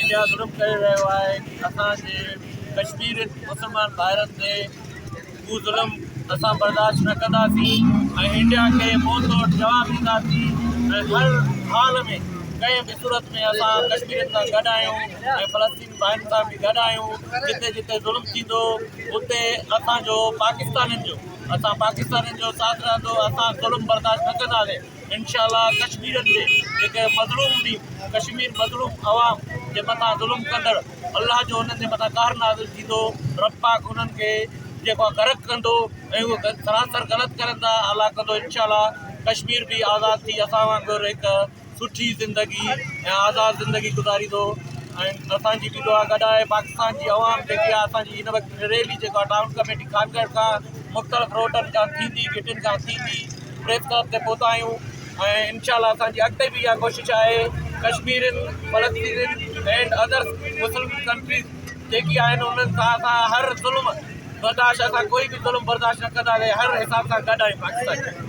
India ज़ुल्म करे रहियो आहे असांजे कश्मीर मुस्लमान भाइरनि ते। हू ज़ुल्म असां बर्दाश्त न कंदासीं ऐं इंडिया खे मुंहुं तोड़ जवाबु ॾींदासीं ऐं हर हाल में कंहिं बि सूरत में असां कश्मीर सां गॾु आहियूं ऐं फ़लस्तीन भाइनि सां बि गॾु आहियूं। जिते जिते ज़ुल्म थींदो उते असां पाकिस्तानियुनि जो साथ रहंदो। असां ज़ुल्म बर्दाश्त न कंदासीं। इंशाअल्लाह कश्मीरनि जे जेके मज़लूम बि कश्मीर मज़लूम अवाम जे मथां ज़ुल्म कंदड़ अलाह जो उन्हनि जे मथां कहर नाज़िल थींदो। रब पाक उन्हनि खे जेको गर्क कंदो ऐं उहे सरासर ग़लति करनि था अलाह कंदो। इंशाअल्लाह कश्मीर बि आज़ादु थी असां वांगुरु हिकु सुठी ज़िंदगी ऐं आज़ादु ज़िंदगी गुज़ारींदो। ऐं असांजी बि दुआ गॾु आहे। पाकिस्तान जी अवाम जेकी आहे असांजी हिन वक़्तु रैली जेका टाउन कमेटी खानगढ़ खां मुख़्तलिफ़ रोडनि खां थींदी गिटियुनि खां थींदी प्रेस क्लब ते पहुता आहियूं ऐं इंशाअल्लाह असांजी अॻिते बि इहा कोशिशि आहे कश्मीरियुनि फ़लस्तीनियुनि एंड अदर्स मुस्लिम कंट्रीज़ जेकी आहिनि उन्हनि सां असां हर ज़ुल्म बर्दाश्त असां कोई बि ज़ुल्म बर्दाश्त न कंदासीं। हर हिसाब सां गॾु आहियूं पाकिस्तान।